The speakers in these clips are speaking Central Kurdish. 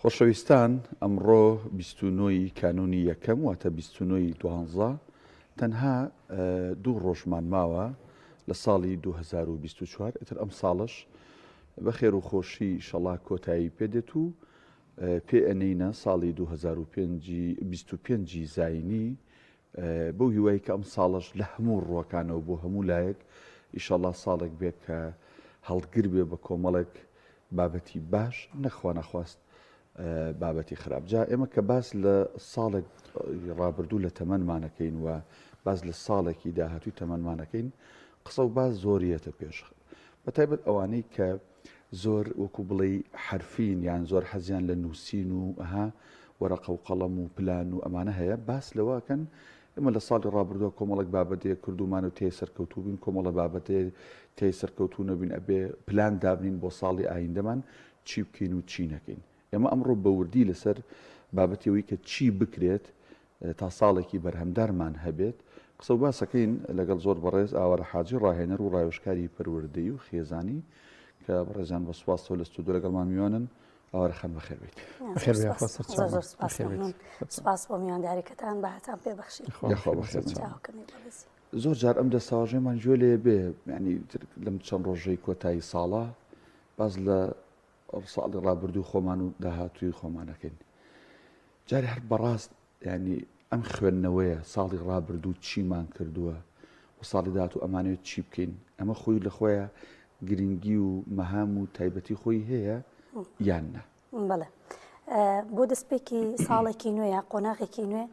خۆشەویستان ئەمڕۆ 29 کانونی یەکەم واتە 29 دوانزە تەنها دوو ڕۆژمان ماوە لە ساڵی 2024 ئتر ئەم ساڵش بە خێر و خۆشی شەڵا کۆتایی پێدێت و پێ ئەنینە ساڵی 2025 زاینی بەو هیوای کە ئەم ساڵش لە هەموو ڕووەکانەوە بۆ هەموو لایەک ئیشەڵا ساڵێک بێت کە هەڵگر بێ بە کۆمەڵێک بابەتی باش نەخوا نەخواست بابەتی خراپجا ئێمە کە باس لە ساڵێک ڕابردوو لە تەمەنمانەکەین و باز لە ساڵێکی داهاتووی تەمەنمانەکەین قسە و باز زۆریەتە پێش بەتایبەت ئەوانەی کە زۆر وەکو بڵێ حرفین یان زۆر حەزیان لە نووسین و ئەها وەرەقە و قەڵەم و پلان و ئەمانە هەیە باس لەواکەن ئێمە لە ساڵی ڕابردووە کۆمەڵک بابەتەیە کردومان و تێی سەرکەوتوو بین کۆمەڵە بابەتەیە تێی سەرکەوتوو نەبین ئەبێ پلان دابنین بۆ ساڵی ئایندەمان چی بکەین و چی نەکەین ئێمە ئەمڕۆ بەوردی لەسەر بابەتەوەی کە چی بکرێت تا ساڵێکی بەرهەمدارمان هەبێت قسە و باسەکەین لەگەڵ زۆر بەڕێز ئاوەرە حاجی ڕاهێنەر و ڕایۆشکاری پەروەردەیی و خێزانی کە بەڕێزان بە سوپاسەوە لە ستودیۆ لەگەڵمان میوانن ئاوەرە خەن بەخێر بیت. سپاس بۆ میوانداریکەتان بەهاتان پێبەخشین. زۆر جار ئەم دەساواژەمان گوێ لێ بێ ینی لەم چەند ڕۆژەی کۆتایی ساڵە باز لە ساڵی ڕابردوو خۆمان و داهاتووی خۆمانەکەین جاری هەر بەڕاست ینی ئەم خوێندنەوەیە ساڵی ڕابردوو چیمان کردووە و ساڵی داهاتوو ئەمانوێت چی بکەین ئەمە خۆی لە خۆیە گرنگی و مەهام و تایبەتی خۆی هەیە یان نە؟ بەڵێ بۆ دەستپێکی ساڵێکی نوێیە قۆناغێکی نوێ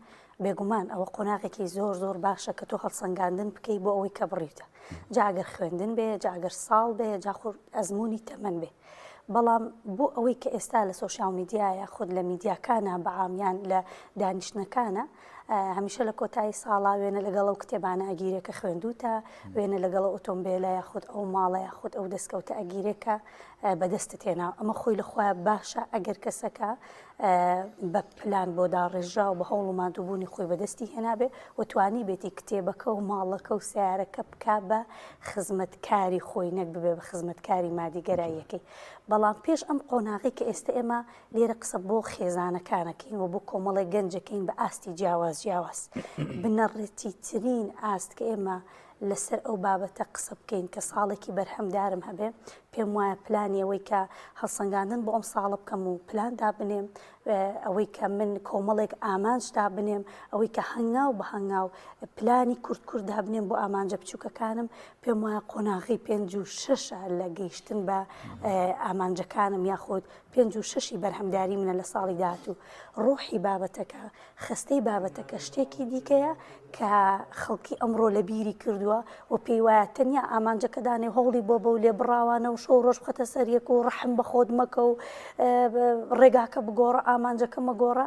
بێگومان ئەوە قۆناغێکی زۆر زۆر باشە کە تۆ هەڵسەنگاندن بکەی بۆ ئەوەی کە بڕیتە جاگەر خوێندن بێ جاگەر ساڵ بێ جاخۆر ئەزمموی تەمەەن بێ بەڵام بۆ ئەوەی کە ئێستا لە سۆشیال میدیایە خودت لە میدیاکانە بەعامیان لە دانیشتەکانە هەمیشە لە کۆتایی ساڵا وێنە لەگەڵ ئەو کتێبانە ئەگیرێکە خوێندوتە وێنە لەگەڵ ئۆتۆمبیلە یاخود ئەو ماڵە یاخود ئەو دەستکەوتە ئەگیرێکە بەدەستت تێنا ئەمە خۆی لە خۆیان باشە ئەگەر کەسەکە بە پلان بۆ داڕێژرا و بە هەوڵ و مادووبوونی خۆی بەدەستی هێنابێ و توانی بێتی کتێبەکە و ماڵەکە و سیارەکە بکا بە خزمەتکاری خۆی نەک ببێ بە خزمەتکاری مادیگەراییەکەی بەڵام پێش ئەم قۆناغی کە ئێستا ئێمە لێرە قسە بۆ خێزانەکانەکەین و بۆ کۆمەڵی گەنجەکەین بە ئاستی جیاواز بنەڕێتی ترین ئاست کە ئێمە لەسەر ئەو بابەتە قسە بکەین کە ساڵێکی بەرهەمدارم هەبێ پێم وایە پلانی ئەوەی کە هەڵسەنگاندن بۆ ئەم ساڵە بکەم و پلاندا بنێم ئەوەی کە من کۆمەڵێک ئامانجدا بنێم ئەوەی کە هەنگاو بە هەنگاو پلانی کورتدا بنێم بۆ ئامانجە بچووکەکانم پێم وایە قۆناغی 56 لە گەیشتن بە ئامانجەکانم یاخود 56 بەرهەمداری منە لە ساڵی داهاتوو ڕۆحی بابەتەکە خستەی بابەتەکە شتێکی دیکەیە کە خەڵکی ئەمڕۆ لە بیری کردووە و پێی وایە تەنیا ئامانجەکەدانێ هەوڵی بۆ بەو لێ بڕاوانە و شەو ڕۆژ بخەتە سەریەک و ڕەحم بە خۆت مەکە و ڕێگاکە بگۆڕە ئامانجەکە مەگۆڕە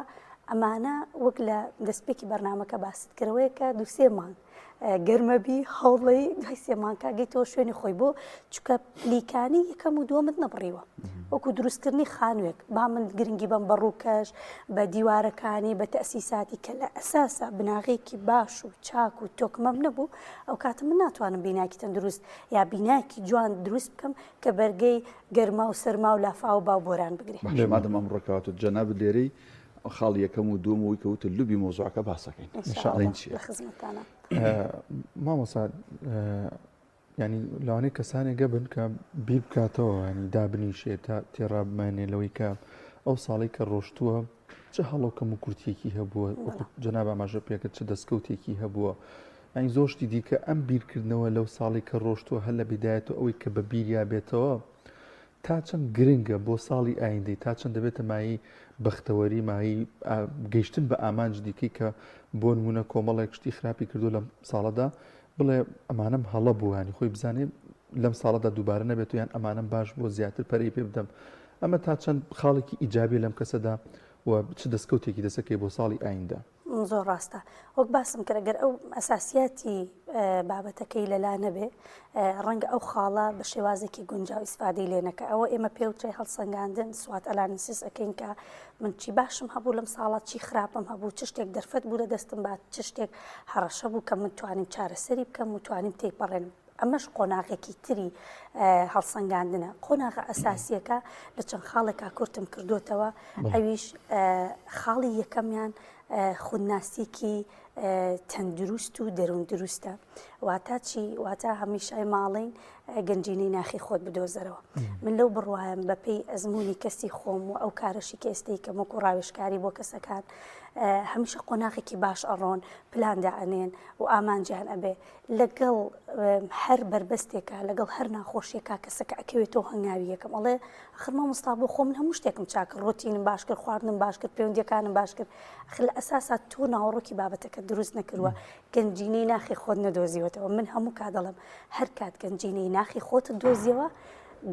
ئەمانە وەک لە دەستپێکی بەرنامەکە باست کردەوەیە دو سێ مانگ گەرمەبی هەوڵی دوای سێمانکە گەیتەوە شوێنی خۆی بۆ چکە پلیکانی یەکەم و دووەمت نەبڕیوە وەکو دروستکردنی خانوێک با من گرنگی بەم بەڕووکەش بە دیوارەکانی بە تەسیساتی کە لە ئەساسە بناغێکی باش و چاک و تۆکمەم نەبوو ئەو کاتە من ناتوانم بیناکی تەندروست یا بیناکی جوان دروست بکەم کە بەرگەی گەرما و سەرما و لافا و باو بۆران بگرێ مادەم ئەم ڕۆکات و جەناب لێرەی خاڵ یەکەم و دووەم وی کەوتە لوبی مۆزوعەکە باسەکەین مامۆستا ینی لەوانەیە کەسانێک گەبن کە بیر بکاتەوە ینی دابنیشێت تا تێڕا بمانێ لەوەی کە ئەو ساڵی کە ڕۆشتووە چه هەڵۆکەم و کورتێکی هەبووە جەناب ئاماژە پێکە چه دەستکەوتێکی هەبووە ئەین زۆشتی دیکە ئەم بیرکردنەوە لەو ساڵی کە ڕۆشتووە هەر لە بیدایەتەوە ئەوەی کە بە بیریا بێتەوە تا چەند گرنگە بۆ ساڵی ئایندەی تا چەند دەبێتە مایی بەختەوەری مایی گەیشتن بە ئامانج دیکەی کە بۆ نمونە کۆمەڵێک شتی خراپی کردو لەم ساڵەدا بڵێ ئەمانم هەڵە بووانی خۆی بزانێ لەم ساڵەدا دووبارە نەبێت و یان ئەمانم باش بۆ زیاتر پەرەی پێ بدەم ئەمە تا چەند خاڵێکی ئیجابی لەم کەسەدا و چ دەستکەوتێکی دەسەکەی بۆ ساڵی ئایندە زۆر ڕاستە وەک باسم کرد ئەگەر ئەو ئەساسیاتی بابەتەکەی لەلا نەبێ ڕەنگە ئەو خاڵە بە شێوازێکی گونجاو ئیسفادەی لێنەکە ئەوە ئێمە پێوترێ هەڵسەنگاندن سوات ئەلانسیس ئەەکەین کە من چی باشم هەبوو لەم ساڵات چی خراپم هەبوو چ شتێک دەرفەت بوو لە دەستم بات چ شتێک هەڕەشە بوو کە من توانیم چارەسەری بکەم و توانیم تێپەڕێنم ئەمەش قۆناغێکی تری هەڵسەنگاندنە قۆناغە ئەساسیەکە لە چەند خاڵێکا کورتم کردوتەوە ئەویش خاڵی یەکەمیان خودناسیکی تەندروست و دەروون دروستە واتە چی واتە هەمیشای ماڵین گەنجینەی ناخی خۆت بدۆزەرەوە من لەو بڕوایم بەپێی ئەزمموی کەسی خۆم و ئەو کارەشی کە ئێستەی کە وەکو ڕاوێژکاری بۆ کەسەکان هەمیشە قۆناغێکی باش ئەڕۆن پلاندا ئەنێن و ئامانجیان ئەبێ لەگەڵ هەر بربەستێکە لەگەڵ هەر ناخۆشیێکا کەسەکە ئەکەوێتەوە هەنگاوی یەکەم ئەڵێ خرمە مستتا بۆ خۆ من هەموو شتێکم چاکە ڕۆتینم باش کرد خواردنم باش کرد پەیوەندیەکانم باش کرد لە ئەساسا تۆ ناوەڕۆکی بابەتەکە دروست نەکردووە گەنجینەی ناخی خۆت نەدۆزیوەتەوە من هەموو کا دەڵم هەر کات گەنجینەی ناخی خۆتت دۆزیەوە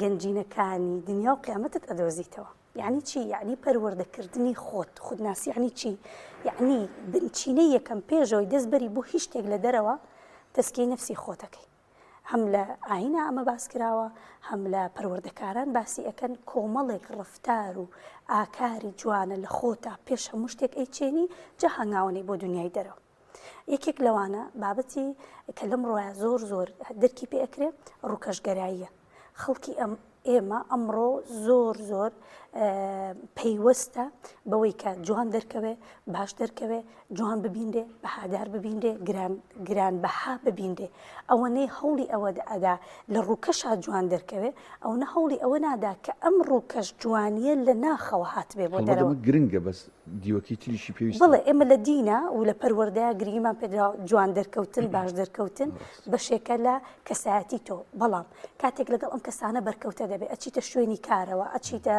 گەنجینەکانی دنیا و قیامەتت ئەدۆزیتەوە یعنی چی یعنی پەروەردەکردنی خۆت خودناسی یعنی چی یعنی بنچینەی یەکەم پێشەوەی دەستبەری بۆ هیچ شتێک لە دەرەوە تەسکیی نەفسی خۆتەکەی هەم لە ئاینە ئەمە باس کراوە هەم لە پەروەردەکاران باسی ئەەکەن کۆمەڵێک ڕفتار و ئاکاری جوانە لە خۆتا پێش هەموو شتێک ئەیچێنی جا هەنگاوەی بۆ دنیای دەرەوە یەکێک لەوانە بابەتی کە لەم ڕۆیە زۆر دەرکی پێ ئەکرێ ڕووکەشگەراییە خەڵکی ئێمە ئەمڕۆ زۆر پەیوەستە بەوەی کە جوان دەرکەوێ باش دەرکەوێ جوان ببیندێ بەهادار ببیندێ گران بەها ببیندێ ئەوەنەی هەوڵی ئەوە ئەدا لە ڕووکەشا جوان دەرکەوێ ئەو نە هەوڵی ئەوە نادا کە ئەم ڕووکەش جوانیە لە ناخەوە هاتبێ بۆ دەرەوە گرنگە بەس دیوەکی تریشی پێویست بڵێ ئێمە لە دینە و لە پەروەردەیە گرنگیمان پێدرا جوان دەرکەوتن باش دەرکەوتن بەشێکە لە کەسایەتی تۆ بەڵام کاتێک لەگەڵ ئەم کەسانە بەرکەوتە دەبێت ئەچیتە شوێنی کارەوە ئەچیتە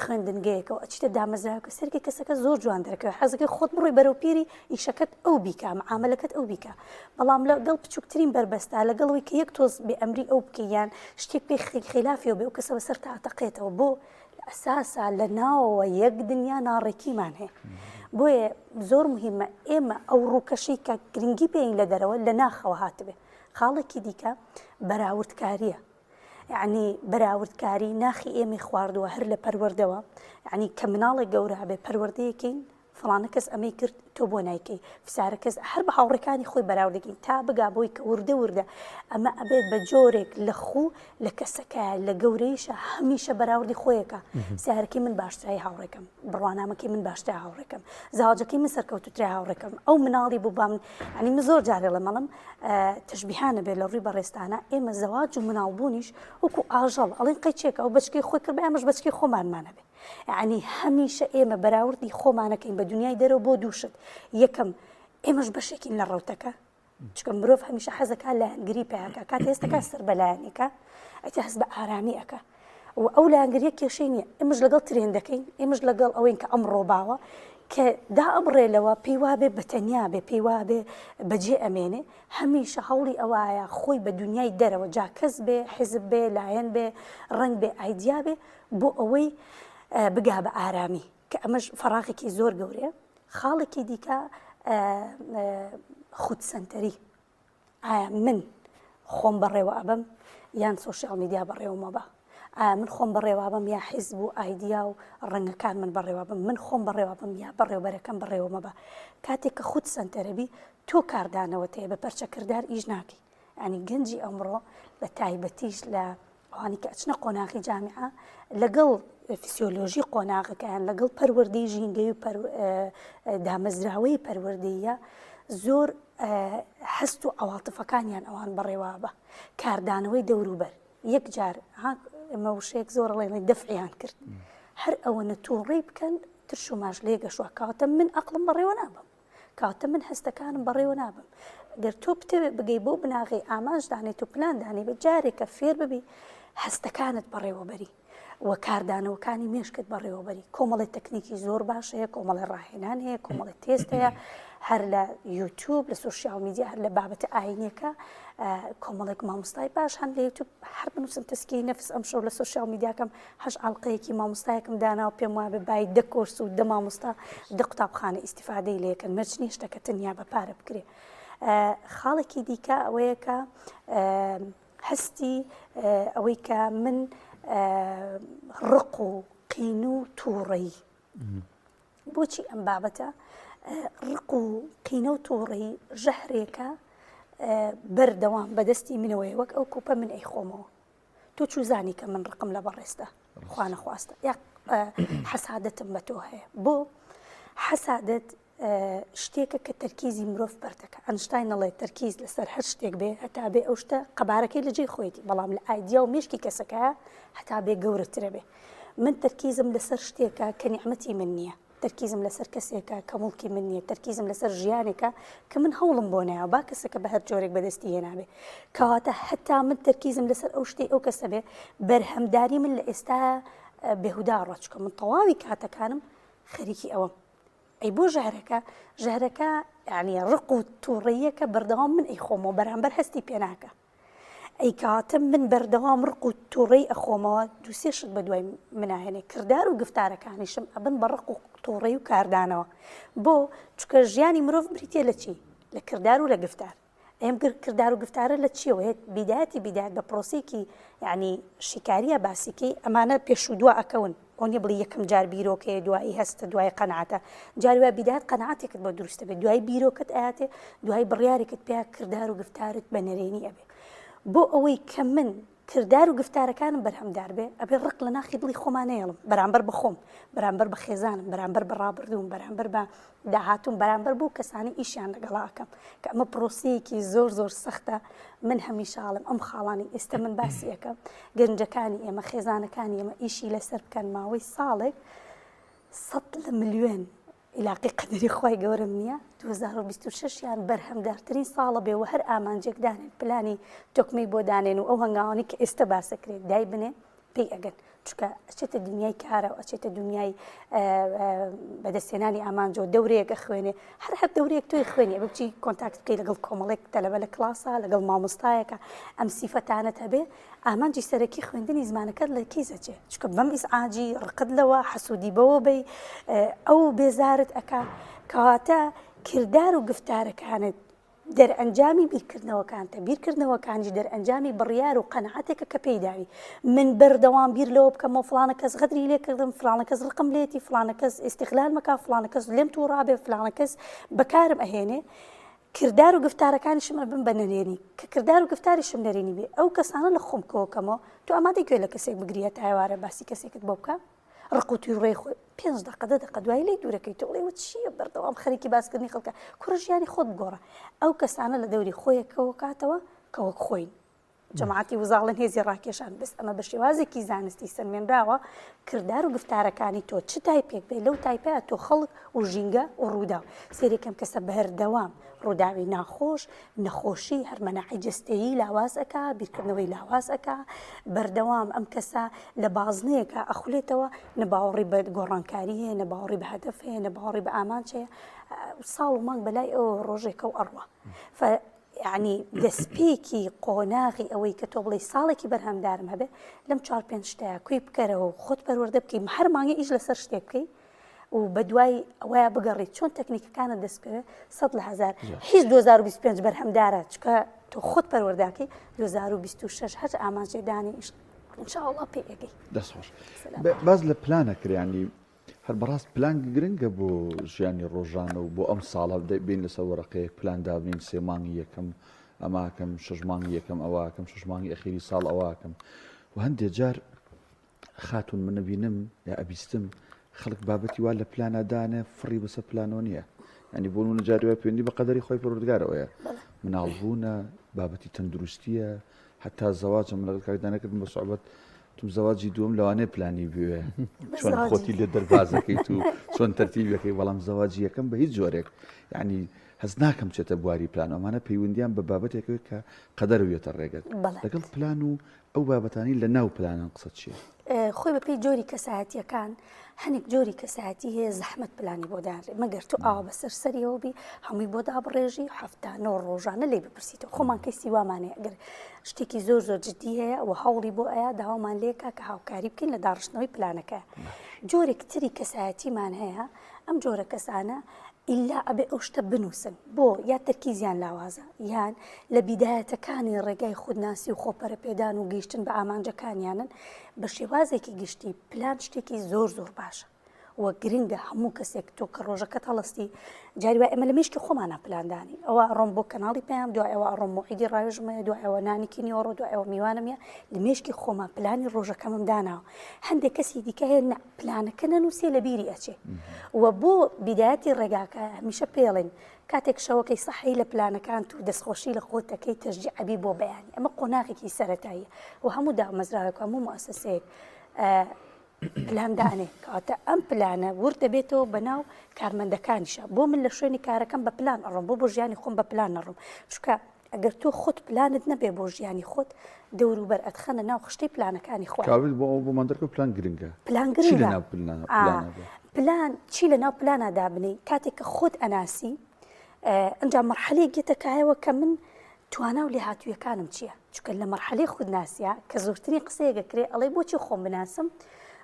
خوێندنگەیەکەوە ئەچیتە دامەزراوکە سەرکی کەسەکە زۆر جوان دەرکەوێت حەزەکەی خۆت بڕۆی بەرەو پیری ئیشەکەت ئەو بیکە معاملەکەت ئەو بیکە بەڵام لەگەڵ بچووکترین بربەستە لەگەڵەوەی کە یەک تۆز بێ ئەمری ئەو بکەیان شتێک پێ خلافی و بێ ئەو کەسەوە سەر تاقەقێتەوە بۆ ئەساسا لە ناوەوە یەک دنیا ناڕێکیمان هەیە بۆیە زۆر مهمە ئێمە ئەو ڕووکەشەی کە گرنگی پێین لە دەرەوە لە ناخەوە هاتبێ خاڵێکی دیکە بەراوردکاریە یعنی بەراوردکاری ناخی ئێمە خواردووە هەر لە پەروەردەوە یعنی کە مناڵێک گەورە بێ پەروەردەیەکەین فڵانە کەس ئەمەی کرد تۆ بۆ نایکەی فسارە کەس هەر بە هاوڕەکانی خۆی بەراوردەکەین تا بگا بۆی کە وردە ئەمە ئەبێت بە جۆرێک لە خوو لە کەسەکە لە گەورەیشە هەمیشە بەراوردی خۆیەکە سیارەکەی من باشترای هاوڕێکم بڕوانامەکەی من باشترای هاوڕێکم زاواجەکەی من سەرکەوتوترای هاوڕێکم ئەو مناڵی بوو بام ینی من زۆر جارێ لە مەڵم تەشبیهانە بێت لە ڕووی بەڕێستانە ئێمە زەواج و مناڵبوونیش وەکو ئاژەڵ ئەڵێن قەیچێکە ئەو بەچکەی خۆی کرد بە ئەمەش بەچکەی خۆمانمانە بێ یعنی هەمیشە ئێمە بەراوردی خۆمانەکەین بە دنیای دەرەوە بۆ دووشت یەکەم ئێمەش بەشێکین لە ڕەوتەکە چکە مرۆڤ هەمیشە حەزەکە لایەنگری پێیاکە کات ئێستاکە سەر بەلایەنێکە ئەیتە هەست بە ئارامی ئەکە و ئەو لایەنگریە کێشەی نییە ئێمەش لەگەڵ ترێندەکەین ئێمەش لەگەڵ ئەوەین کە ئەم ڕۆباوە کە دا ئەبڕێلەوە پێی وابێ بەتەنیا بێ پێی وابێ بەجێ ئەمێنێ هەمیشە هەوڵی ئەوایە خۆی بە دنیای دەرەوە جا کەس بێ حیزب بێ لایەن بێ ڕنگ بێ ئایدیا بێ بۆ ئەوەی بگا بە ئارامی کە ئەمەش فەراغێکی زۆر گەورەیە خاڵێکی دیکە خودسەنتەری ئایا من خۆم بەڕێوە ئەبم یان سۆشیال میدیا بەڕێوەمە بە ئایا من خۆم بەڕێوە بم یا حیزب و ئایدیا و ڕەنگەکان من بەڕێوە بم من خۆم بەڕێوە بم یا بەڕێوەبەرەکەم بەڕێوەمە بە کاتێک کە خودسەنتەرەبی تۆ کاردانەوەتەیە بە پەرچەکردار ئیش ناکەی ینی گەنجی ئەمڕۆ بە تایبەتیش لە ئەوانی کە ئەچنە قۆناغی جامیعە لەگەڵ فسیۆلۆژی قۆناغەکەیان لەگەڵ پەروەردەی ژینگەی و دامەزراوەی پەروەردەیە زۆر هەست و عەواتفەکانیان ئەوان بەڕێوا بە کاردانەوەی دەوروبەر یەک جار ئەمە وشەیەک زۆر ڵێڵی دەفعیان کرد هەر ئەوەنە تووڕێی بکەن ترش و ماش لێگەشوە کاتە من ئەقلم بەڕێوە نابم کاتە من هەستەکانم بەڕێوە نابم گەر تۆ بتەوێت بگەی بۆ بناغی ئاماژ دانێت و پلان دانی بە جارێکە فێر ببی هەستەکانت بەڕێوەبەری وە کاردانەوەکانی مێشکت بەڕێوەبەری کۆمەڵی تەکنیکی زۆر باشەیە کۆمەڵی ڕاهێنان هەیە کۆمەڵی تێست هەیە هەر لە یوتیوب لە سوشیال میدیا هەر لە بابەتە ئاینەکە کۆمەڵێک مامۆستای باش هەن لە یوتیوب هەر بنووسم تەسکیی نەفس ئەم شەو لە سوشیال میدیاکەم هەش ئاڵلقەیەکی مامۆستایەکم دانا و پێم وابێ بای دە کۆرس و دە مامۆستا دە قوتابخانە ئیستیفادەی لەکەن مەرجنی شتەکە تەنیا بە پارە بکرێ خاڵێکی دیکە ئەوەیە کە هەستی ئەوەی کە من ڕق و قین و تووڕەیی بۆچی ئەم بابەتە ڕق و قینە و تووڕەیی ژەهرێکە بەردەوام بەدەستی منەوەی وەک ئەو کوپە من ئەیخۆمەوە تۆ چوزانی کە من ڕقم لە بەڕێستە خوا نەخواستە یا حەسادەتم بە تۆ هەیە بۆ حەسادەت شتێکە کە تەرکیزی مرۆڤ بەردەکە ئەنشتاین نەڵێ تەرکیز لەسەر هەر شتێک بێ هەتا بێ ئەو شتە قەبارەکەی لە جێ خۆیەتی بەڵام لە ئایدیا و مێشکی کەسەکە هەتا بێ گەورەترە بێ من تەرکیزم لەسەر شتێکە کە نیعمەتی من نییە تەرکیزم لەسەر کەسێکە کە موڵکی من نییە تەرکیزم لەسەر ژیانێکە کە من هەوڵم بۆ نایە با کەسەکە بە هەر جۆرێک بەدەستی هێنابێ کەواتە هەتا من تەرکیزم لەسەر ئەو شتێ ئەو کەسە بێ بەرهەمداری من لە ئێستا بێهودا ڕۆچکە من تەواوی کاتەکانم خەریکی ئەوەم ئەی بۆ ژەهرەکە یعنی ڕق و تووڕەیەکە بەردەوام من ئەیخۆمەوە بەرامبەر هەستی پێناکە ئەی کاتم من بەردەوام ڕق و تووڕەی ئەخۆمەوە دووسێ شت بە دوای مناهێنێ کردار و گفتارەکانیشم ئەبن بە ڕق و تووڕەی و کاردانەوە بۆ چکە ژیانی مرۆڤ بریتێ لە چی لە کردار و لە گفتار ئەم کردار و گفتارە لە چیەوە هێت بیدایەت بە پرۆسێکی یعنی شیکاریە باسیکەی ئەمانە پێش و دوا ئەکەون ئۆنی بڵی یەکەم جار بیرۆکەیە دوایی هەستە دوای قەنعاتە جاری وای بیدایەت قەنعاتێکت بۆ دروستە بێت دوای بیرۆکت ئااتێ دوای بڕیارێکت پێ کردار و گفتارت بە نەرێنی ئەبێ بۆ ئەوەی کە من کردار و گفتارەکانم بەرهەمدار بێ ئەبێ ڕق لە ناخی دڵی خۆمانەیەڵم بەرامبەر بە خۆم بەرامبەر بە خێزانم بەرامبەر بە ڕابردوم بەرامبەر بە داهاتوم بەرامبەر بۆ کەسانی ئیشیان لەگەڵاکەم کە ئەمە پرۆسەیەکی زۆر سەختە من هەمیشاڵم ئەم خاڵانی ئێستا من باسی یەکەم گەنجەکانی ئێمە خێزانەکانی ئێمە ئیشی لەسەر بکەن ماوەی ساڵێک 100 لە ملیۆن علاقی قەدەری خۆی گەورم نییە 2026 یان بەرهەمدارترین ساڵە بێ و هەر ئامانجێک دانێن پلانی تۆکمەی بۆ دانێن و ئەو هەنگاوانی کە ئێستا باسەکرێت دای بنێ پێی ئەگەن چکە ئەچێتە دنیای کارە و ئەچێتە دنیای بەدەستێنانی ئامانجۆ دەورەیەکە خوێنێ هەر دەورەیەک تۆی خوێنی بچی کۆنتاکت بکەی لەگەڵ کۆمەڵێک تەلەبە لە کلاسە لەگەڵ مامۆستایەکە ئەم سیفەتانت هەبێ ئامانجی سەرەکی خوێندنی زمانەکەت لە کیزەچێ چکە بەم ئیسعاجی ڕقت لەوە حەسوودی بەوە بەی ئەو بێزارت ئەکا کەواتە کردار و گفتارەکانت دەرئەنجامی بیرکردنەوەکانتە بیرکردنەوەکانجی دەرئەنجامی بڕیار و قەنەعەتێکە کە پێیداوی من بەردەوام بیر لەوە بکەمەوە فلانە کەس غەدری لێکردم فلانە کەس ڕقم لێتی فلانە کەس ئیستیغلال مەکا فلانە کەس لێم تووڕابێ فلانە کەس بەکارم ئەهێنێ کردار و گفتارەکانیشم ئەبن بە نەرێنی کە کردار و گفتاریشم نەرێنی بێ ئەو کەسانە لە خۆم کەوەکەمەوە تۆ ئامادەی گوێ لە کەسێک بگریە تایوارە باسی کەسێکت بۆ بکە ڕق و تووڕێی خۆی 5 دقە دوای لی دوورەکەی تۆ بڵێ چییە بەردەوام خەریکی باسکردنی خەڵکە کوڕە ژیانی خۆت بگۆڕە ئەو کەسانە لە دەوری خۆیەکەوە کاتەوە کە وەک خۆین جەماعەتی وزاڵن هێزی ڕاکێشان بس ئەمە بە شێوازێکی زانستی سەرمێنراوە کردار و گفتارەکانی تۆ چ تایپێک بێ لەو تایپەیە تۆ خەڵک و ژینگە و ڕوودا سێرێکم کەسە بەهەردەوام ڕووداوی ناخۆش نەخۆشی هەرمەناعی جستەیی لاواز ئەکا بیرکردنەوەی لاواز ئەکا بەردەوام ئەم کەسە لە بازنەیەکە ئەخولێتەوە نەباوەڕی بە گۆڕانکاری هەیە نەباوەڕی بە هەدەف هەیە نەباوەڕی بە ئامانچەیە ساڵ و مانگ بەلای ئەوە ڕۆژێکە و ئەڕوە یعنی دەستپێکی قۆناغی ئەوەی کە تۆ بڵێ ساڵێکی بەرهەمدارم هەبێ لەم 4-5 شتەیە کوی بکەرەوە و خۆت پەروەردە بکەی هەر مانگە ئیش لەسەر شتێک بکەی و بە دوای ئەوەیە بگەڕیت چۆن تەکنیکەکانە دەست پێوێ 100 لە 1000 هیچ 2025 بەرهەمدارە چکە تۆ خۆت پەروەرداکەی 2026 هەر ئامانجێدانی ئینشاءڵڵا پێ ئەگەی دەستخۆش باز لە پلانە کریانی هەر بەڕاست پلان گرنگە بۆ ژیانی ڕۆژانە و بۆ ئەم ساڵە بین لەسەر وەرەقەیەک پلان دابنین 3 مانگی یەکەم ئەماکەم 6 مانگی یەکەم ئەواکەم 6 مانگی ئەخیری ساڵ ئەواکەم و هەندێک جار خاتون منە بینم یا ئەبیستم خەڵک بابەتی وا لە پلانەدانە فڕی بەسەر پلانەوە نییە ینی بۆ نمونە جاروای پەیوەندی بە قەدەری خۆی پەروەردگارەوەیە مناڵبوونە بابەتی تەندروستیە حتا زەواجم لەگەڵ کاردانەکردم بە سوعبەت تو زەواجی دووەم لەوانەیە پلانی بوێ چۆن خۆتی لێ دەربازەکەیت و چۆن تەرتیبەکەی بەڵام زەواجی یەکەم بە هیچ جۆرێک یعنی هەز ناکەم چێتە بواری پلان ئەمانە پەیوەندیان بە بابەتێکەوەی کە قەدەرەوێتە ڕێگەت لەگەڵ پلان و ئەو بابەتانی لە ناو پلانان قسە چیە خۆی بەپی جۆری کەسایەتیەکان هەنێک جۆری کەسایەتی هەیە زەحمەت پلانی بۆ دانرێ مەگەر تو ئاوا بەسەر سەریەوە بی هەمووی بۆ دابڕێژی هەفتانەوە ڕۆژانە لێ بپرسیتەوە خۆمان کەسی وامانەیە ئەگەر شتێکی زۆر جددی هەیە و هەوڵی بۆ ئەیە داوامان لێکە کە هاوکاری بکەین لە داڕشتنەوەی پلانەکە جۆرێک تری کەسایەتیمان هەیە ئەم جۆرە کەسانە ئیلا ئەبێ ئەو شتە بنووسن بۆ یا تەرکیزیان لاوازە یان لە بیدایەتەکانی ڕێگای خودناسی و خۆپەرەپێدان و گەیشتن بە ئامانجەکانیانن بە شێوازێکی گشتی پلان شتێکی زۆر باشە و گرنگە هەموو کەسێک تۆ کە ڕۆژەکەت هەڵستی جاری وای ئەمە لە مشکی خۆمانە پلاندانی ئەوە ئەڕۆم بۆ کەناڵی پێیان دوای ئەوە ئەڕۆم موعیدی ڕایژمەیە دوای ئەوە نانیکی نیۆڕۆ دوای ئەوە میوانمە لە مشکی خۆمان پلانی ڕۆژەکەمم داناوە هەندێک کەسی دیکە هێن پلانەکە نەنووسێ لە بیری ئەچێ و بۆ بیدایەتی ڕێگاکە هەمیشە پێڵێن کاتێک شەوەکەی سەحی لە پلانەکان و دەستخۆشی لە خۆتەکەی تەشجیعبی بۆ بەیانی ئەمە قۆناغێکی سەرەتاییە و هەموو دامەزراوێک هەموو مؤسسەیەک پلاندانێ کاتە ئەم پلانە ور دەبێتەوە بەناو کارمەندەکانیشە بۆ من لە شوێنی کارەکەم بە پلان ئەڕۆم بۆ ژیانی خۆم بە پلان نەڕۆم چکە ئەگەر تۆ خۆت پلانت نەبێ بۆ ژیانی خۆت دەوروبەر ئەتخەنە ناو خشتەی پلانەکانی خۆ کابل بۆمان دەرکە پلان گرنگە پلان چی لە گرنگە ناو پلان چی لە ناو پلانەدا بنێ کاتێک کە خۆت ئەناسی ئەنجام مەرحەلەیەک گێتەکایەوە کە من توانا و لێهاتوویەکانم چییە چکە لە مەرحەلەی خودناسیە کە زۆرترین قسەیەکە کرێ ئەڵێ بۆچی خۆم بناسم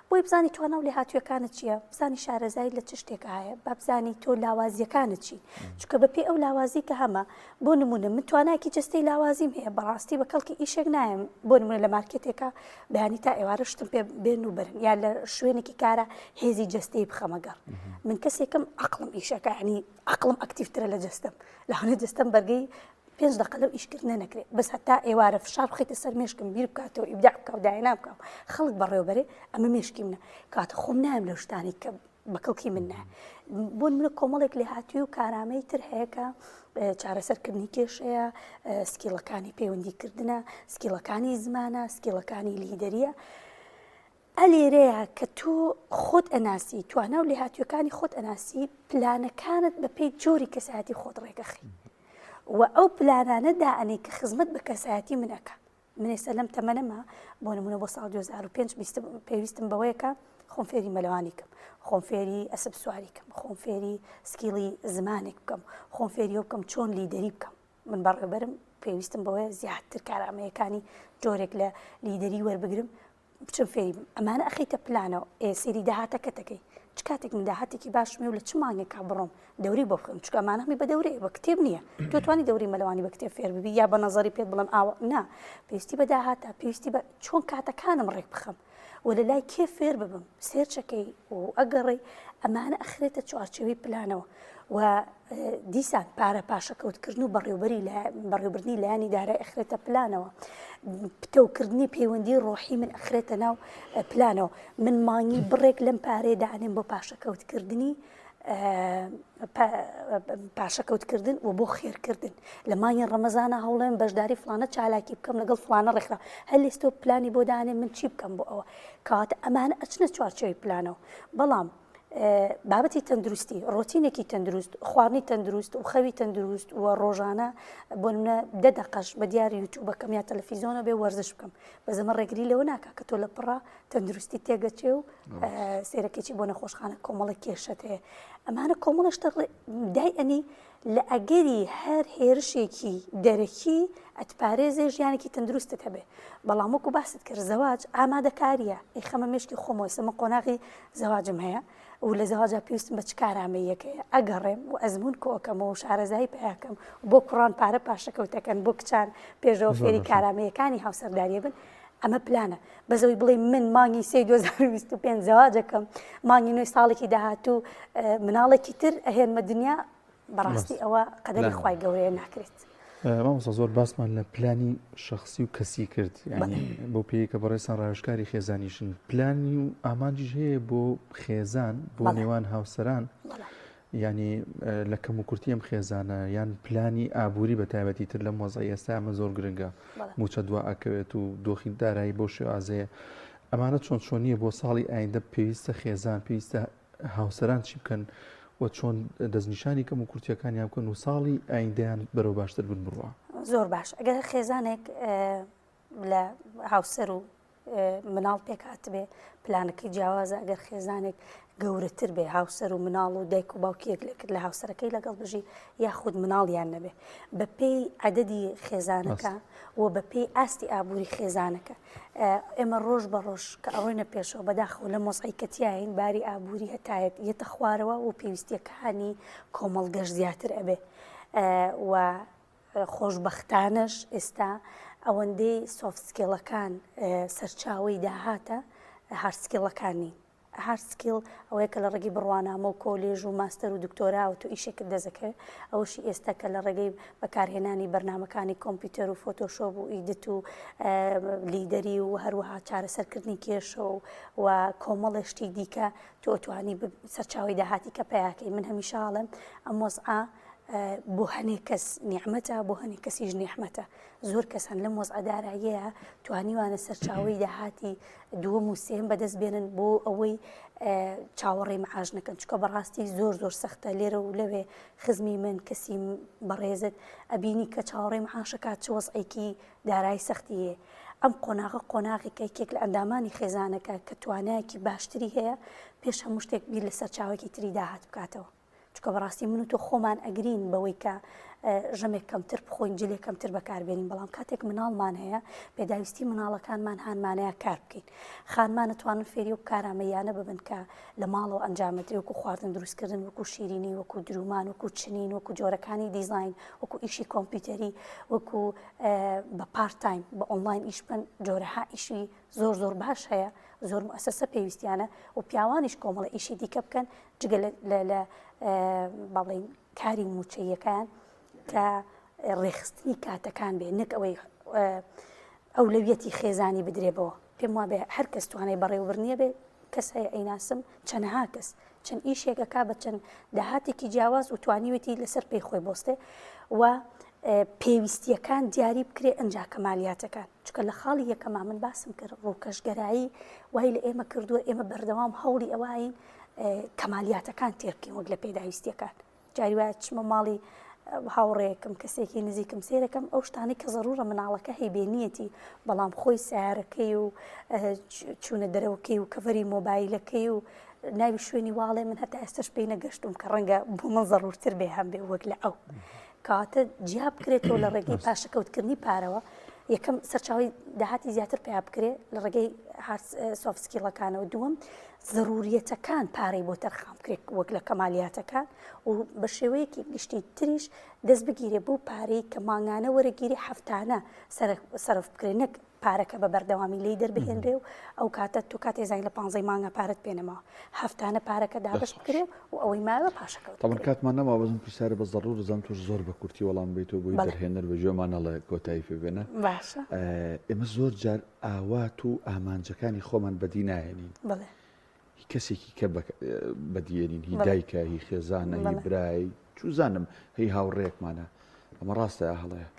بۆی بزانی توانا و لێهاتوویەکانت چییە بزانی شارەزای لە چ شتێک هەیە با بزانی تۆ لاوازیەکانت چی چکە بەپێ ئەو لاوازی کە هەمە بۆ نمونە من توانایکی جستەی لاوازیم هەیە بەڕاستی بە کەڵکی ئیشێک نایم بۆ نمونە لە مارکێتێکە بەیانی تا ئێوارە شتم پێ بێن و برن یا لە شوێنێکی کارە هێزی جستەی بخەمەگەڕ من کەسێکم عقلم ئیشەکە ینی عقلم ئەکتیڤترە لە جستم لەوانە جستم بەرگەی 5 دقه لەو ئیشکردنە نەکرێت بەس هەتا ئێوارە فشار بخیتە سەر مێشکم بیر بکاتەوە ئیبداع بکە و داهێنا بکە خەڵک بەڕێوەبەرێ ئەمە مێشکی منە کاتە خۆم نایم لەو شتانی کە بەکەڵکی من نایە بۆ منە کۆمەڵێک لێهاتووی و کارامەی تر هەیە کە چارەسەرکردنی کێشەیە سکیڵەکانی پەیوەندیکردنە سکیڵەکانی زمانە سکیڵەکانی لیدەریە ئەلێرەیە کە تۆ خۆت ئەناسی توانە و لێهاتوویەکانی خۆت ئەناسی پلانەکانت بە پێی جۆری کەسایەتی خۆت ڕێگەخی و ئەو پلانانە دائنێ کە خزمەت بە کەسایەتی منەکە من ئێستا لەم تەمەنەما بۆ نمونە بۆ ساڵ 2005 پێویستم بەوەیەکە خۆم فێری مەلەوانی کەم خۆم فێری ئەسب سواری کەم خۆم فێری سکیڵی زمانێک بکەم خۆم فێری بکەم چۆن لیدەری بکەم من بەڕێوەبەرم پێویستم بەوەیە زیاتر کارامەیەکانی جۆرێک لە لیدەری وەربگرم بچم فێری بم ئەمانە ئەخیتە پلانەوە سێری داهاتەکە دەکەی چ کاتێک من داهاتێکی باشمێ و لە چ مانگێکا بڕۆم دەوری بۆ بخم چکە ئەمانە هەمی بە دەورەیە بە کتێب نییە تۆ توانی دەوری مەلەوانی بە کتێب فێر ببی یا بە نەزەری پێت بڵم ئاوە نا پێویستی بە داهاتە پێویستی بە چۆن کاتەکانم ڕێک بخەم و لە لای کێ فێر ببم سێرچەکەی و ئەگەڕێ ئەمانە ئەخرێتە چوارچێوەی پلانەوە و دیسان پارە پاشەکەوتکردن و بەڕێوەبردنی لایانی دارای ئەخرێتە پلانەوە پتەوکردنی پەیوەندی ڕۆحی من ئەخرێتە ناو پلانەوە من مانگی بڕێک لەم پارەیە دانێن بۆ پاشەکەوتکردنی پاشەکەوتکردن و بۆ خێرکردن لە مانگی ڕەمەزانە هەوڵێن بەشداری فلانە چالاکی بکەم لەگەڵ فلانە ڕێکخرا هەر لێستۆ پلانی بۆ دانێن من چی بکەم بۆ ئەوە کەواتە ئەمانە ئەچنە چوارچێوەی پلانەوە بەڵام بابەتی تەندروستی ڕۆتینێکی تەندروست خواردنی تەندروست و خەوی تەندروست و ڕۆژانە بۆ منە 10 دقەش بە دیاری یوتیوبەکەم یا تەلەڤیزیۆنە بێ وەرزش بکەم بەزەمە ڕێگری لەوە ناکە کە تۆ لە پڕا تەندروستی تێگەچێ و سێرەکێکی بۆ نەخۆشخانە کۆمەڵی کێشت هەیە ئەمانە کۆمەڵشتە دای ئەنی لە ئەگەری هەر هێرشێکی دەرەکی ئەتپارێزێ ژیانێکی تەندروستت هەبێ بەڵام وەکو باست کرد زەواج ئامادەکاریە ئەی خەمە مێشکی خۆمەوە سەمە قۆناغی زەواجم هەیە و لە زەواجا پێویستم بە چ کارامەیەکەیە ئەگەڕێم و ئەزمون کۆکەمەوە و شارەزایی پیاکەم بۆ کوڕان پارە پاشەکەوتەکەن بۆ کچان پێشەوە فێری کارامەیەکانی هاوسەرداریە بن ئەمە پلانە بەزەوەی بڵێ من مانگی 2025 زەواجەکەم مانگی نوێی ساڵێکی داهاتوو مناڵێکی تر ئەهێنمە دنیا بەڕاستی ئەوە قەدەری خوای گەورەیە ناکرێت مامۆستا زۆر باسمان لە پلانی شخصی و کەسی کرد ینی بۆ پێی کە بەڕێستان ڕایشکاری خێزانیشن پلانی و ئامانجیش هەیە بۆ خێزان بۆ نێوان هاوسەران ینی لە کەم و کورتی ئەم خێزانە یان پلانی ئابووری بە تایبەتی تر لە مۆزای ئێستا ئەمە زۆر گرنگە موچە دوا ئەکەوێت و دۆخی دارایی بۆ شێوازەیە ئەمانە چۆن چۆنیە بۆ ساڵی ئایندە پێویستە خێزان پێویستە هاوسەران چی بکەن و چۆن دەستنیشانی کەم و کورتیەکانیان بکەن و ساڵی ئایندەیان بەرەو باشتر بن بڕوە زۆر باش ئەگەر خێزانێک لە هاوسەر و مناڵ پێکات بێ پلانەکەی جیاوازە ئەگەر خێزانێک گەورەتر بێ هاوسەر و مناڵ و دایک و باوکیەک لە هاوسەرەکەی لەگەڵ بژی یاخود مناڵیان نەبێ بە پێی عەدەدی خێزانەکە و بە پێی ئاستی ئابووری خێزانەکە ئێمە ڕۆژ بە ڕۆژ کە ئەڕۆینە پێشەوە بەداخەوە لە مۆزایکەتیاین باری ئابووری هەتایەت یەتە خوارەوە و پێویستیەکانی کۆمەڵگەشت زیاتر ئەبێ و خۆشبەختانەش ئێستا ئەوەندەی سۆفت سکیڵەکان سەرچاوی داهاتە هارد سکیڵەکانی هارد سکیل ئەوەیە کە لە ڕێگەی بڕوانامە و کۆلێژ و ماستەر و دکتۆرا و تۆ ئیشێکت دەزەکەوێت ئەوشی ئێستا کە لە ڕێگەی بەکارهێنانی بەرنمەکانی کۆمپیوتەر و فۆتۆشۆپ و ئیدت و لیدەری و هەروەها چارەسەرکردنی کێشە و کۆمەڵێشتی دیکە تۆ ئەتوانی سەرچاوی داهاتی کە پیاکەی من هەمیشە هەڵێم ئەم وەزعە بۆ هەنێک کەس نیعممەتە بۆ هەنێک کەسیش نیحمەتە زۆر کەس هەن لەم وەزعەداراییەیە توانیوانە سەرچاوی داهاتی دووەم و سێم بەدەست بێنن بۆ ئەوەی چاوەڕێی معاش نەکەن چکە بەڕاستی زۆر سەختە لێرە و لەوێ خزمی من کەسی بەڕێزت ئەبینی کە چاوەڕێی معاشەکات چ وەزعێکی دارایی سەختیە ئەم قۆناغی کێک لە ئەندامانی خێزانەکە کە توانایەکی باشتری هەیە پێش هەموو شتێک بیر لە سەرچاوێکی تری داهات بکاتەوە چکە بەڕاستی من و تۆ خۆمان ئەگرین بەوەی کە ژەمێک کەمتر بخۆین جلێک کەمتر بەکاربێنین بەڵام کاتێک مناڵمان هەیە پێداویستی مناڵەکانمان هانمانەیە کار بکەین خانمان نتوانن فێری و کارامەیانە ببن کە لە ماڵەوە ئەنجامەدرێ وەکو خواردن دروستکردن وەکو شیرینی وەکو درومان وەکو چنین وەکو جۆرەکانی دیزاین وەکو ئیشی کۆمپیوتەری وەکو بە پارتایم بە ئۆنلاین ئیش بن جۆرەها ئیشی زۆر باش هەیە زۆر مؤسسە پێویستیانە و پیاوانیش کۆمەڵە ئیشی دیکە بکەن جگە لە باڵێن کاری موچەیەکان کە ڕێخستنی کاتەکان بێ نەک ئەوەی ئەولەویەتی خێزانی بدرێبەوە پێم وابێ هەر کەس توانای بەڕێوەبرنیە بێ کەس هەیە ئەیناسم چەندها کەس چەند ئیشێکەکە بە چەند داهاتێکی جیاواز و توانیوێتی لەسەر پێی خۆی بۆستێ و پێویستیەکان دیاری بکرێ ئەنج کەمالیاتەکان چکە لە خاڵی یەکەما من باسم کرد ڕووکەشگەرایی وای لە ئێمە کردووە ئێمە بەردەوام هەوڵی ئەوین کەمالیاتەکان تێبکەین وەک لە پێداویستیەکان جاری وایە چمە ماڵی هاوڕێکم کەسێکی نزیکم سێرەکەم ئەو شتانی کە زەڕورە مناڵەکە هەیبێنیەتی بەڵام خۆی سیارەکەی و چوونە دەرەوەکەی و کەڤەری مۆبایلەکەی و ناوی شوێنی واڵێ من هەتا ئێستش پێی نەگەشتم کە ڕەنگە بۆ من زەڕورتر بێ هەم بێ وەک لە ئەو کاتە جیا بکرێتەوە لە ڕێگەی پاشەکەوتکردنی پارەوە یەکەم سەرچاوی داهاتی زیاتر پێیا بکرێ لە ڕێگەی سۆفت سکیڵەکانەوە دووەم ضروریەتەکان پارەی بۆ تەرخام بکرێت وەک لە کەمالیاتەکان و بە شێوەیەکی گشتی تریش دەست بگیرێ بۆ پارەی کە ماگانە وەرەگیری هەفتانە سەرف بکرێت نەک پارەکە بە بەردەوامی لی دەربهێنرێ و ئەو کاتە تو کاتێ زای لە 15 مانگە پارەت پێنەما هەفتانە پارەکە دابش بکرێ و ئەوەی ماوە پاشەکەوت تامان کاتمان نەما بەزم پرسیارە بە زەڕور زەم توش زۆر بە کورتی وەڵام بیتەوە بۆی دەرهێنەر بە ژێمانەڵە کۆتایی پێ بێنە باشە ئێمە زۆر جار ئاوات و ئامانجەکانی خۆمان بەدی نایێنین بڵێ کەسێکی کە بەدیێنین هی دایکە هی خێزانە هی برای چوزانم هی هاوڕێکمانە ئەمە ڕاستە هەڵەیە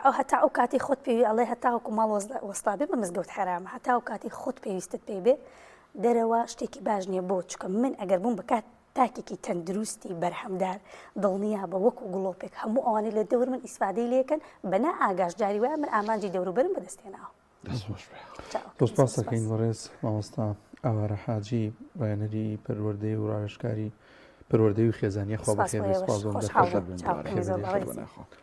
ئەو هەتا ئەو کاتی خۆت پێوی ئەڵێ هەتاوەکو ماڵ وەستا بێ بە مزگەوت حرامە هەتا ئەو کاتی خۆت پێویستت پێ بێ دەرەوە شتێکی باش نییە بۆ چکە من ئەگەر بووم بە کات تاکێکی تەندروستی بەرهەمدار دڵنیا بە وەکو گڵۆپێک هەموو ئەوانەی لە دەور من ئیسفادەی لێکن بەنا ئاگاش جاری وایە من ئامانجی دەوروبەرم بەدەستێناوە دۆستپاسەکەین وەڕێز مامۆستا ئاوارە حاجی ڕێنەری پەروەردەی و ڕاوێژکاری پەروەردەی و خێزانیە خوا بەخێر